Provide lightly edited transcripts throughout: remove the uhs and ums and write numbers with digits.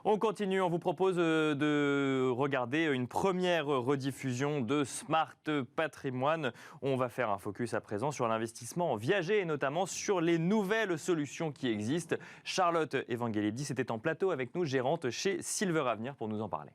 On continue, on vous propose de regarder une première rediffusion de Smart Patrimoine. On va faire un focus à présent sur l'investissement en viager et notamment sur les nouvelles solutions qui existent. Charlotte Evangelidis était en plateau avec nous, gérante chez Silver Avenir, pour nous en parler.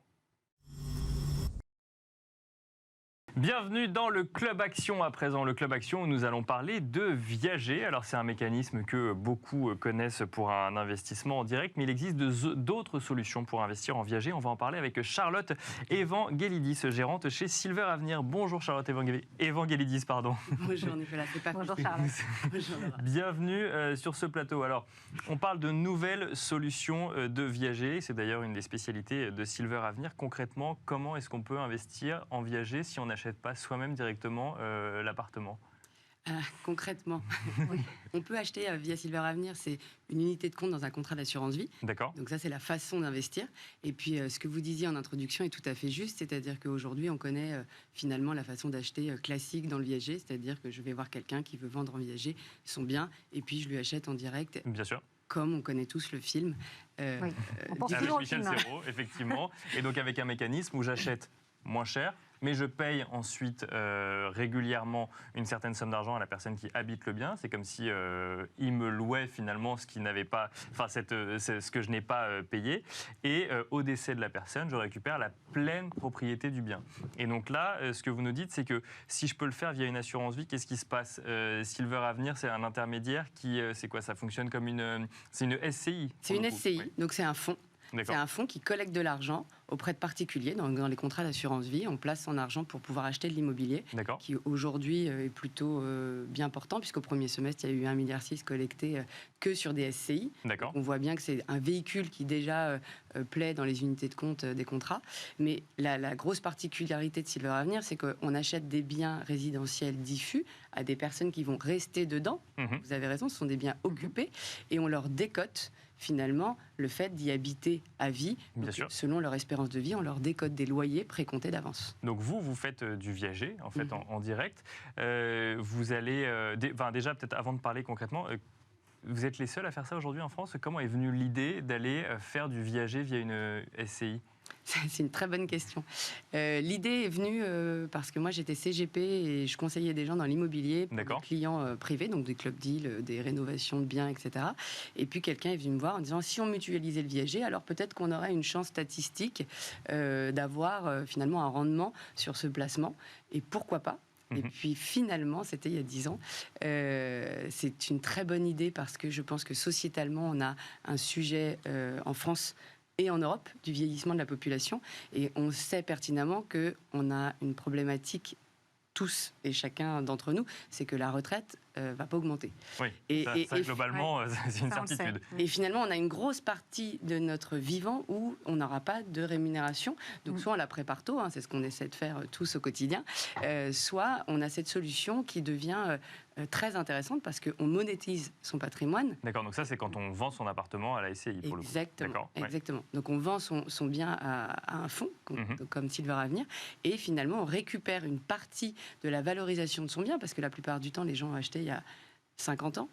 Bienvenue dans le Club Action à présent. Le Club Action où nous allons parler de viager. Alors c'est un mécanisme que beaucoup connaissent pour un investissement en direct, mais il existe d'autres solutions pour investir en viager. On va en parler avec Charlotte Evangelidis, gérante chez Silver Avenir. Bonjour Charlotte Evangelidis, pardon. Bonjour Nicolas, c'est pas Bonjour Charlotte. Bonjour Laura. Bienvenue sur ce plateau. Alors, on parle de nouvelles solutions de viager. C'est d'ailleurs une des spécialités de Silver Avenir. Concrètement, comment est-ce qu'on peut investir en viager si on n'achète pas soi-même directement l'appartement? Concrètement, on peut acheter via Silver Avenir, c'est une unité de compte dans un contrat d'assurance vie. D'accord. Donc ça, c'est la façon d'investir. Et puis, ce que vous disiez en introduction est tout à fait juste, c'est-à-dire qu'aujourd'hui, on connaît finalement la façon d'acheter classique dans le viager, c'est-à-dire que je vais voir quelqu'un qui veut vendre en viager son bien, et puis je lui achète en direct. Bien sûr. Comme on connaît tous le film. Oui. On pense Avec toujours au Michel film. Serrault, effectivement. Et donc avec un mécanisme où j'achète moins cher, mais je paye ensuite régulièrement une certaine somme d'argent à la personne qui habite le bien. C'est comme si il me louait finalement ce qui n'avait pas, enfin ce que je n'ai pas payé. Et au décès de la personne, je récupère la pleine propriété du bien. Et donc là, ce que vous nous dites, c'est que si je peux le faire via une assurance vie, qu'est-ce qui se passe? Silver Avenir, c'est un intermédiaire qui, c'est quoi? Ça fonctionne comme c'est une SCI. C'est une SCI, Oui. donc c'est un fonds. C'est D'accord. un fonds qui collecte de l'argent auprès de particuliers. Dans les contrats d'assurance vie, on place son argent pour pouvoir acheter de l'immobilier, D'accord. qui aujourd'hui est plutôt bien portant, puisqu'au premier semestre, il y a eu 1,6 milliard collecté que sur des SCI. D'accord. On voit bien que c'est un véhicule qui déjà plaît dans les unités de compte des contrats. Mais la grosse particularité de Silver Avenir, c'est qu'on achète des biens résidentiels diffus à des personnes qui vont rester dedans. Mhm. Vous avez raison, ce sont des biens occupés, et on leur décote finalement le fait d'y habiter à vie. Bien Donc, sûr. selon leur espérance de vie, on leur décote des loyers précomptés d'avance. Donc vous faites du viager en fait en direct. Vous allez, déjà peut-être avant de parler concrètement, vous êtes les seuls à faire ça aujourd'hui en France. Comment est venue l'idée d'aller faire du viager via une SCI? C'est une très bonne question. L'idée est venue parce que moi j'étais CGP et je conseillais des gens dans l'immobilier pour des D'accord. clients privés, donc des clubs deals, des rénovations de biens, etc. Et puis quelqu'un est venu me voir en disant si on mutualisait le viager, alors peut-être qu'on aurait une chance statistique d'avoir finalement un rendement sur ce placement. Et pourquoi pas? Et puis finalement, c'était il y a 10 ans. C'est une très bonne idée parce que je pense que sociétalement, on a un sujet en France et en Europe du vieillissement de la population. Et on sait pertinemment qu'on a une problématique, tous et chacun d'entre nous, c'est que la retraite va pas augmenter. Oui. Ça, globalement, c'est une Ça, on le certitude. Et finalement, on a une grosse partie de notre vivant où on n'aura pas de rémunération. Donc, soit on la prépare tôt, c'est ce qu'on essaie de faire tous au quotidien, soit on a cette solution qui devient très intéressante parce qu'on monétise son patrimoine. D'accord, donc ça c'est quand on vend son appartement à la SCI pour le coup. Exactement. D'accord, ouais. Exactement. Donc on vend son bien à un fonds comme Silver Avenir et finalement on récupère une partie de la valorisation de son bien parce que la plupart du temps les gens ont acheté il y a 50 ans.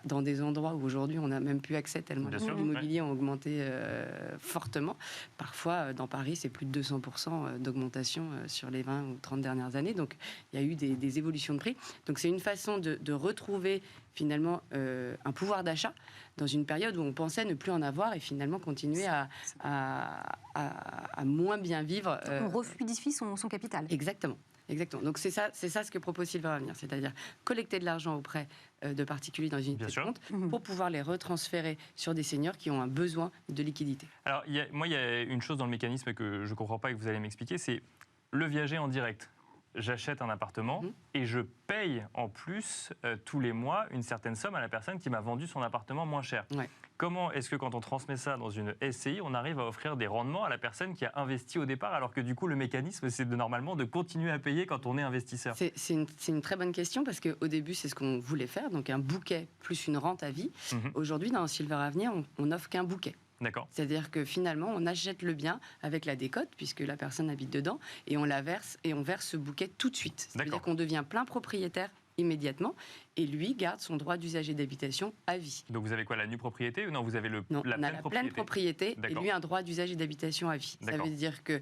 Dans des endroits où aujourd'hui on n'a même plus accès tellement Bien les sûr, prix immobiliers ont augmenté fortement. Parfois, dans Paris, c'est plus de 200% d'augmentation sur les 20 ou 30 dernières années. Donc, il y a eu des évolutions de prix. Donc, c'est une façon de retrouver finalement un pouvoir d'achat dans une période où on pensait ne plus en avoir et finalement continuer à moins bien vivre. On refluidifie son capital. Exactement. Exactement. Donc c'est ça ce que propose Silver Avenir, c'est-à-dire collecter de l'argent auprès de particuliers dans une unité de compte pour pouvoir les retransférer sur des seniors qui ont un besoin de liquidité. Alors, il y a une chose dans le mécanisme que je ne comprends pas et que vous allez m'expliquer, c'est le viager en direct. J'achète un appartement et je paye en plus tous les mois une certaine somme à la personne qui m'a vendu son appartement moins cher. Ouais. Comment est-ce que quand on transmet ça dans une SCI, on arrive à offrir des rendements à la personne qui a investi au départ, alors que du coup le mécanisme c'est normalement de continuer à payer quand on est investisseur? C'est une très bonne question parce qu'au début c'est ce qu'on voulait faire, donc un bouquet plus une rente à vie. Aujourd'hui dans Silver Avenir on n'offre qu'un bouquet. D'accord. C'est-à-dire que finalement, on achète le bien avec la décote, puisque la personne habite dedans, et on la verse, et on verse ce bouquet tout de suite. C'est-à-dire qu'on devient plein propriétaire immédiatement et lui garde son droit d'usager d'habitation à vie. Donc vous avez quoi, la nue propriété ou non, vous avez Non, la on a pleine la propriété. pleine propriété et D'accord. lui un droit d'usage et d'habitation à vie. Ça D'accord. veut dire que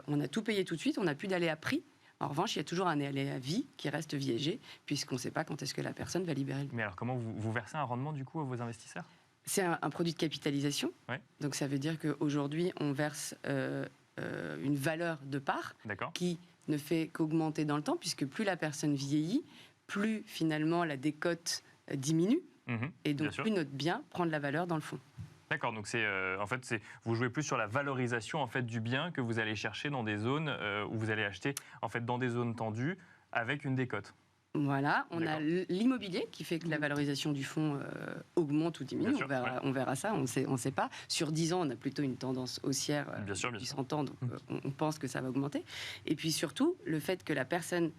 on a tout payé tout de suite, on n'a plus d'aléa prix. En revanche, il y a toujours un aléa vie qui reste viager, puisqu'on ne sait pas quand est-ce que la personne va libérer le bien. Mais alors comment vous versez un rendement du coup à vos investisseurs? C'est un produit de capitalisation. Ouais. Donc ça veut dire qu'aujourd'hui, on verse une valeur de part D'accord. qui ne fait qu'augmenter dans le temps, puisque plus la personne vieillit, plus finalement la décote diminue, Mhm, et bien donc sûr. plus notre bien prend de la valeur dans le fond. D'accord, donc en fait, vous jouez plus sur la valorisation en fait, du bien que vous allez chercher dans des zones où vous allez acheter en fait, dans des zones tendues avec une décote. Voilà, on a D'accord. l'immobilier qui fait que la valorisation du fonds augmente ou diminue. Bien sûr, On verra ça, on sait pas. Sur 10 ans, on a plutôt une tendance haussière Bien sûr, bien depuis sûr. 100 ans, donc on pense que ça va augmenter. Et puis surtout, le fait que la personne,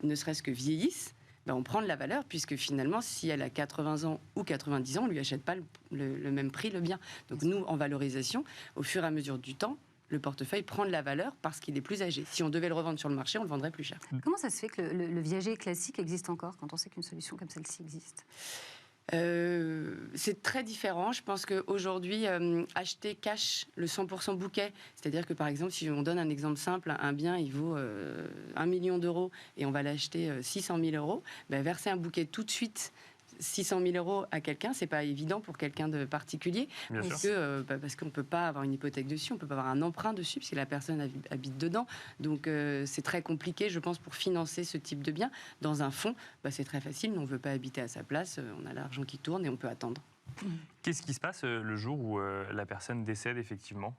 ne serait-ce que vieillisse, on prend de la valeur, puisque finalement, si elle a 80 ans ou 90 ans, on ne lui achète pas le même prix le bien. Donc nous, en valorisation, au fur et à mesure du temps, le portefeuille prend de la valeur parce qu'il est plus âgé. Si on devait le revendre sur le marché, on le vendrait plus cher. Comment ça se fait que le viager classique existe encore quand on sait qu'une solution comme celle-ci existe? C'est très différent. Je pense qu'aujourd'hui, acheter cash le 100% bouquet, c'est-à-dire que par exemple, si on donne un exemple simple, un bien il vaut 1 million d'euros et on va l'acheter 600 000 euros, verser un bouquet tout de suite 600 000 euros à quelqu'un, c'est pas évident pour quelqu'un de particulier, Bien parce qu'on ne peut pas avoir une hypothèque dessus, on ne peut pas avoir un emprunt dessus, puisque la personne habite dedans. Donc c'est très compliqué, je pense, pour financer ce type de bien. Dans un fonds, c'est très facile, on ne veut pas habiter à sa place, on a l'argent qui tourne et on peut attendre. Qu'est-ce qui se passe le jour où la personne décède effectivement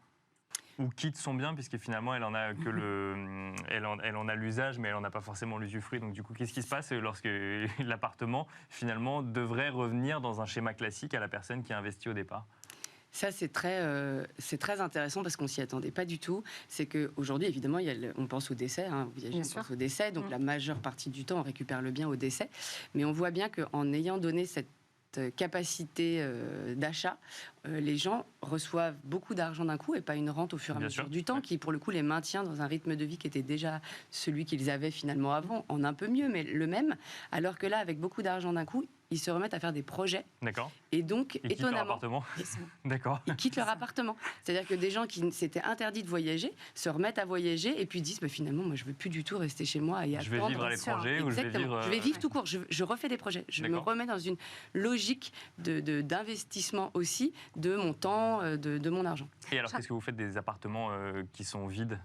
ou quitte son bien, puisque finalement elle en a que elle en a l'usage, mais elle en a pas forcément l'usufruit. Donc du coup, qu'est-ce qui se passe lorsque l'appartement finalement devrait revenir dans un schéma classique à la personne qui a investi au départ? Ça, c'est très intéressant parce qu'on s'y attendait pas du tout. C'est qu'aujourd'hui, évidemment, on pense au décès, on pense au décès, donc la majeure partie du temps, on récupère le bien au décès. Mais on voit bien qu'en ayant donné cette capacité d'achat, les gens reçoivent beaucoup d'argent d'un coup et pas une rente au fur et à mesure du temps, qui pour le coup les maintient dans un rythme de vie qui était déjà celui qu'ils avaient finalement avant, en un peu mieux, mais le même. Alors que là, avec beaucoup d'argent d'un coup, ils se remettent à faire des projets. D'accord. Et donc, Ils quittent leur étonnamment, appartement. D'accord. ils quittent leur appartement. C'est-à-dire que des gens qui s'étaient interdits de voyager se remettent à voyager et puis disent finalement, moi, je veux plus du tout rester chez moi et Je vais attendre. vivre à l'étranger ou je vais vivre. Je vais vivre tout court. Je refais des projets. Je me remets dans une logique d'investissement aussi de mon temps, de mon argent. Et alors, qu'est-ce que vous faites des appartements qui sont vides?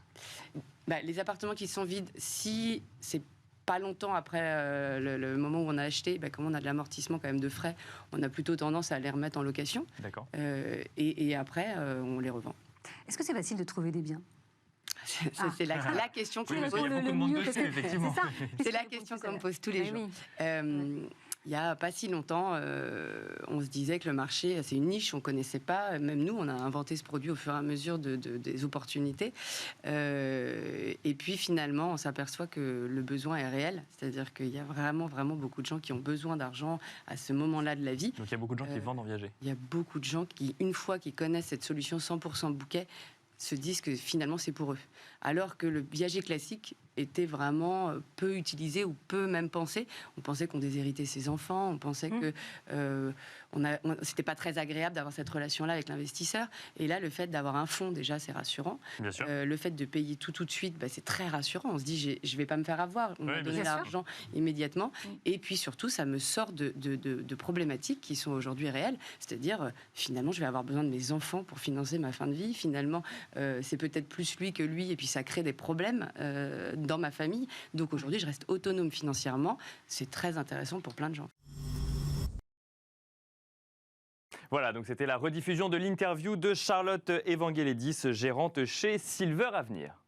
Les appartements qui sont vides, si c'est pas longtemps après le moment où on a acheté, comme on a de l'amortissement quand même de frais, on a plutôt tendance à les remettre en location. D'accord. Et après, on les revend. Est-ce que c'est facile de trouver des biens? C'est la question qu'on Oui, me parce qu'il y a beaucoup de monde dessus, effectivement. C'est la question qu'on me pose tous les jours. Il n'y a pas si longtemps, on se disait que le marché, c'est une niche, on ne connaissait pas. Même nous, on a inventé ce produit au fur et à mesure des opportunités. Et puis finalement, on s'aperçoit que le besoin est réel. C'est-à-dire qu'il y a vraiment, vraiment beaucoup de gens qui ont besoin d'argent à ce moment-là de la vie. Donc il y a beaucoup de gens qui vendent en viager. Il y a beaucoup de gens qui, une fois qu'ils connaissent cette solution 100% bouquet, se disent que finalement c'est pour eux. Alors que le viager classique était vraiment peu utilisé ou peu même pensé. On pensait qu'on déshéritait ses enfants, on pensait que c'était pas très agréable d'avoir cette relation-là avec l'investisseur. Et là, le fait d'avoir un fonds, déjà, c'est rassurant. Bien sûr. Le fait de payer tout de suite, c'est très rassurant. On se dit, je vais pas me faire avoir. On va donner l'argent immédiatement. Et puis surtout, ça me sort de problématiques qui sont aujourd'hui réelles. C'est-à-dire, finalement, je vais avoir besoin de mes enfants pour financer ma fin de vie. Finalement, c'est peut-être plus lui que lui. Et puis, ça crée des problèmes dans ma famille. Donc aujourd'hui, je reste autonome financièrement. C'est très intéressant pour plein de gens. Voilà, donc c'était la rediffusion de l'interview de Charlotte Evangelidis, gérante chez Silver Avenir.